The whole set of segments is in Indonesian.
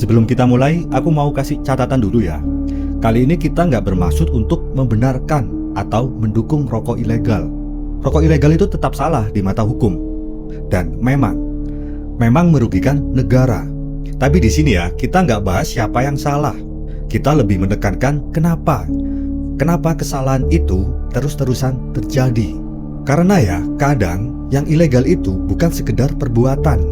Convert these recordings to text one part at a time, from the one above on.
Sebelum kita mulai, aku mau kasih catatan dulu ya. Kali ini kita nggak bermaksud untuk membenarkan atau mendukung rokok ilegal. Rokok ilegal itu tetap salah di mata hukum. Dan memang merugikan negara. Tapi di sini ya, kita nggak bahas siapa yang salah. Kita lebih menekankan kenapa kesalahan itu terus-terusan terjadi. Karena ya, kadang yang ilegal itu bukan sekedar perbuatan,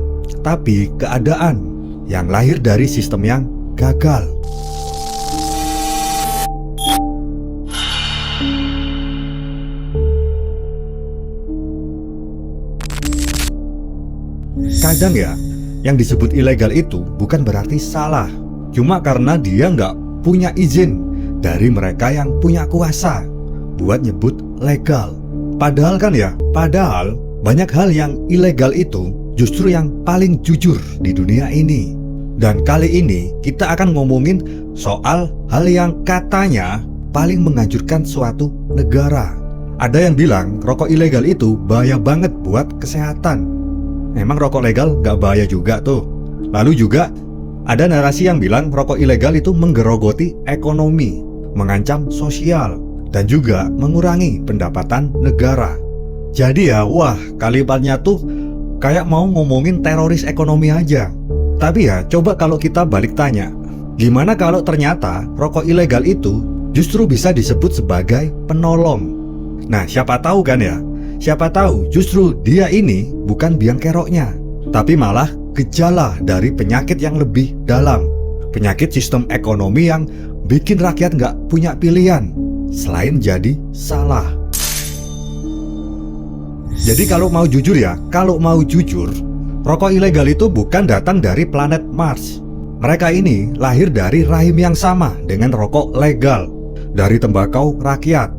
tapi keadaan yang lahir dari sistem yang gagal. Kadang ya, yang disebut ilegal itu bukan berarti salah, cuma karena dia nggak punya izin dari mereka yang punya kuasa buat nyebut legal. Padahal banyak hal yang ilegal itu justru yang paling jujur di dunia ini. Dan kali ini kita akan ngomongin soal hal yang katanya paling menghancurkan suatu negara. Ada yang bilang rokok ilegal itu bahaya banget buat kesehatan. Emang rokok legal gak bahaya juga tuh? Lalu juga ada narasi yang bilang rokok ilegal itu menggerogoti ekonomi, mengancam sosial, dan juga mengurangi pendapatan negara. Jadi ya, wah, kalimatnya tuh kayak mau ngomongin teroris ekonomi aja. Tapi ya, coba kalau kita balik tanya, gimana kalau ternyata rokok ilegal itu justru bisa disebut sebagai penolong? Nah, siapa tahu kan ya? Siapa tahu justru dia ini bukan biang keroknya, tapi malah gejala dari penyakit yang lebih dalam. Penyakit sistem ekonomi yang bikin rakyat nggak punya pilihan selain jadi salah. Jadi kalau mau jujur, rokok ilegal itu bukan datang dari planet Mars. Mereka ini lahir dari rahim yang sama dengan rokok legal, dari tembakau rakyat,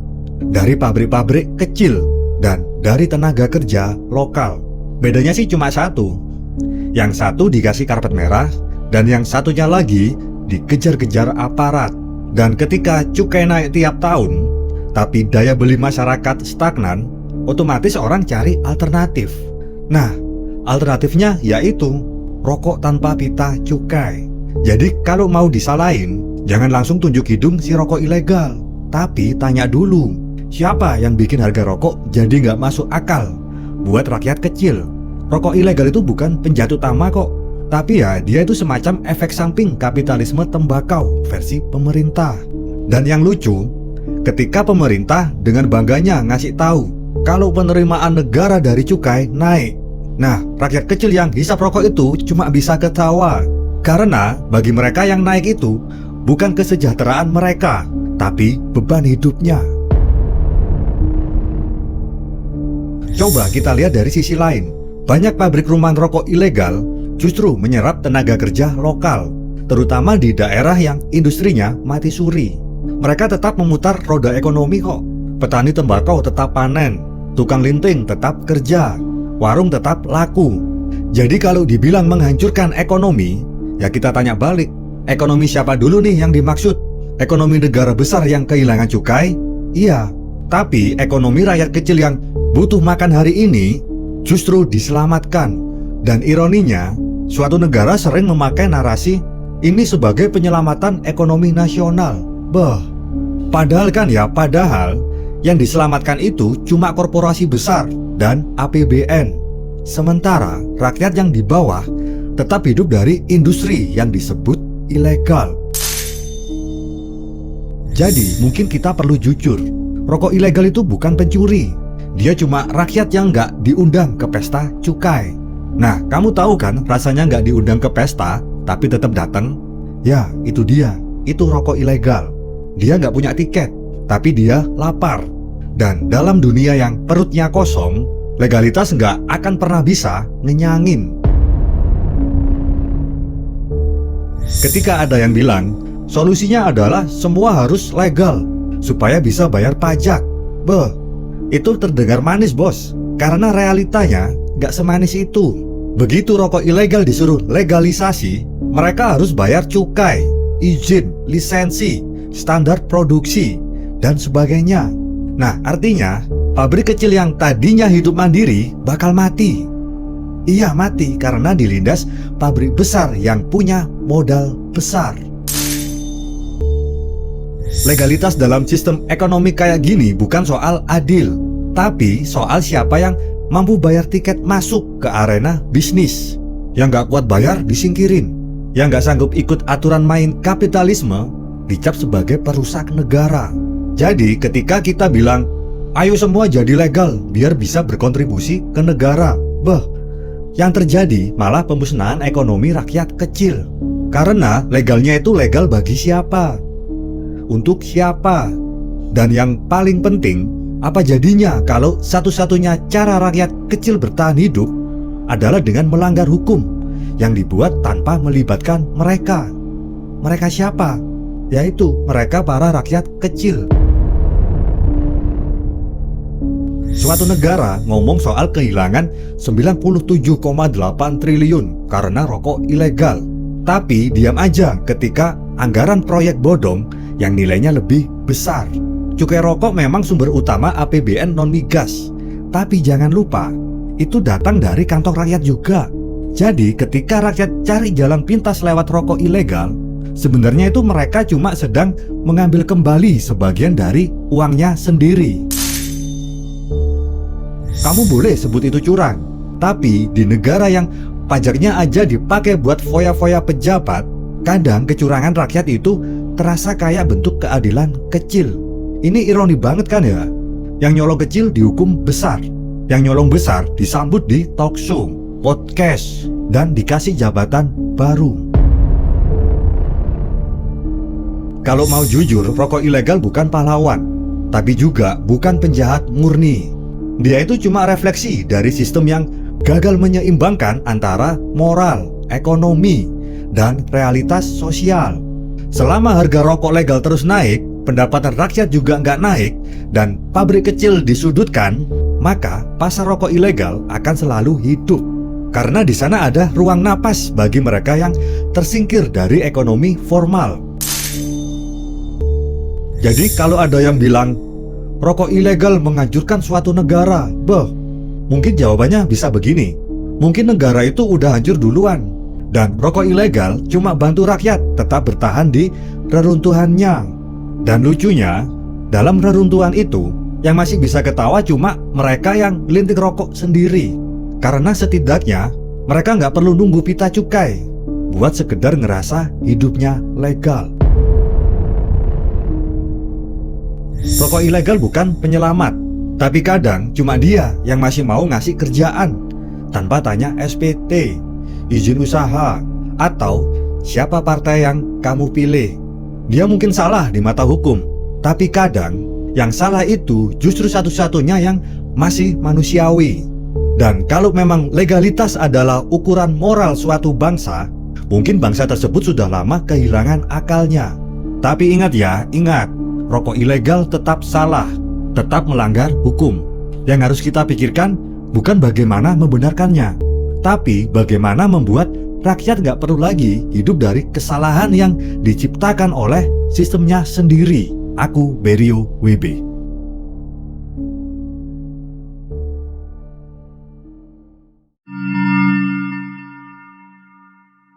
dari pabrik-pabrik kecil, dan dari tenaga kerja lokal. Bedanya sih cuma satu. Yang satu dikasih karpet merah, dan yang satunya lagi dikejar-kejar aparat. Dan ketika cukai naik tiap tahun, tapi daya beli masyarakat stagnan, otomatis orang cari alternatif. Nah, alternatifnya yaitu rokok tanpa pita cukai. Jadi kalau mau disalahin, jangan langsung tunjuk hidung si rokok ilegal, tapi tanya dulu, siapa yang bikin harga rokok jadi nggak masuk akal buat rakyat kecil? Rokok ilegal itu bukan penjatuh utama kok, tapi ya dia itu semacam efek samping kapitalisme tembakau versi pemerintah. Dan yang lucu, ketika pemerintah dengan bangganya ngasih tahu kalau penerimaan negara dari cukai naik, nah rakyat kecil yang hisap rokok itu cuma bisa ketawa. Karena bagi mereka yang naik itu bukan kesejahteraan mereka, tapi beban hidupnya. Coba kita lihat dari sisi lain. Banyak pabrik rumahan rokok ilegal justru menyerap tenaga kerja lokal, terutama di daerah yang industrinya mati suri. Mereka tetap memutar roda ekonomi kok. Petani tembakau tetap panen, tukang linting tetap kerja, warung tetap laku. Jadi kalau dibilang menghancurkan ekonomi, ya kita tanya balik, ekonomi siapa dulu nih yang dimaksud? Ekonomi negara besar yang kehilangan cukai? Iya, tapi ekonomi rakyat kecil yang butuh makan hari ini justru diselamatkan. Dan ironinya, suatu negara sering memakai narasi ini sebagai penyelamatan ekonomi nasional. Padahal yang diselamatkan itu cuma korporasi besar dan APBN. Sementara rakyat yang di bawah tetap hidup dari industri yang disebut ilegal. Jadi mungkin kita perlu jujur, rokok ilegal itu bukan pencuri. Dia cuma rakyat yang nggak diundang ke pesta cukai. Nah, kamu tahu kan rasanya nggak diundang ke pesta, tapi tetap datang? Ya, itu dia. Itu rokok ilegal. Dia nggak punya tiket, tapi dia lapar. Dan dalam dunia yang perutnya kosong, legalitas nggak akan pernah bisa ngenyangin. Ketika ada yang bilang, solusinya adalah semua harus legal, supaya bisa bayar pajak. Itu terdengar manis bos, karena realitanya nggak semanis itu. Begitu rokok ilegal disuruh legalisasi, mereka harus bayar cukai, izin, lisensi, standar produksi, dan sebagainya. Nah, artinya pabrik kecil yang tadinya hidup mandiri bakal mati. Iya, mati karena dilindas pabrik besar yang punya modal besar. Legalitas dalam sistem ekonomi kayak gini bukan soal adil, tapi soal siapa yang mampu bayar tiket masuk ke arena bisnis. Yang nggak kuat bayar disingkirin. Yang nggak sanggup ikut aturan main kapitalisme dicap sebagai perusak negara. Jadi ketika kita bilang, ayo semua jadi legal biar bisa berkontribusi ke negara, yang terjadi malah pemusnahan ekonomi rakyat kecil. Karena legalnya itu legal bagi siapa? Untuk siapa? Dan yang paling penting, apa jadinya kalau satu-satunya cara rakyat kecil bertahan hidup adalah dengan melanggar hukum yang dibuat tanpa melibatkan mereka? Mereka siapa? Yaitu mereka para rakyat kecil. Suatu negara ngomong soal kehilangan 97,8 triliun karena rokok ilegal. Tapi diam aja ketika anggaran proyek bodong yang nilainya lebih besar. Cukai rokok memang sumber utama APBN non-migas. Tapi jangan lupa, itu datang dari kantong rakyat juga. Jadi ketika rakyat cari jalan pintas lewat rokok ilegal, sebenarnya itu mereka cuma sedang mengambil kembali sebagian dari uangnya sendiri. Kamu boleh sebut itu curang, tapi di negara yang pajaknya aja dipakai buat foya-foya pejabat, kadang kecurangan rakyat itu terasa kayak bentuk keadilan kecil. Ini ironi banget kan ya? Yang nyolong kecil dihukum besar, yang nyolong besar disambut di talk show, podcast, dan dikasih jabatan baru. Kalau mau jujur, rokok ilegal bukan pahlawan, tapi juga bukan penjahat murni. Dia itu cuma refleksi dari sistem yang gagal menyeimbangkan antara moral, ekonomi, dan realitas sosial. Selama harga rokok legal terus naik, pendapatan rakyat juga nggak naik, dan pabrik kecil disudutkan, maka pasar rokok ilegal akan selalu hidup. Karena di sana ada ruang napas bagi mereka yang tersingkir dari ekonomi formal. Jadi kalau ada yang bilang, rokok ilegal menghancurkan suatu negara, mungkin jawabannya bisa begini. Mungkin negara itu udah hancur duluan, dan rokok ilegal cuma bantu rakyat tetap bertahan di reruntuhannya. Dan lucunya, dalam reruntuhan itu, yang masih bisa ketawa cuma mereka yang gelinting rokok sendiri. Karena setidaknya, mereka nggak perlu nunggu pita cukai buat sekedar ngerasa hidupnya legal. Rokok ilegal bukan penyelamat, tapi kadang cuma dia yang masih mau ngasih kerjaan tanpa tanya SPT, izin usaha, atau siapa partai yang kamu pilih. Dia mungkin salah di mata hukum, tapi kadang yang salah itu justru satu-satunya yang masih manusiawi. Dan kalau memang legalitas adalah ukuran moral suatu bangsa, mungkin bangsa tersebut sudah lama kehilangan akalnya. Tapi ingat ya, rokok ilegal tetap salah, tetap melanggar hukum. Yang harus kita pikirkan bukan bagaimana membenarkannya, tapi bagaimana membuat rakyat nggak perlu lagi hidup dari kesalahan yang diciptakan oleh sistemnya sendiri. Aku Berio WB.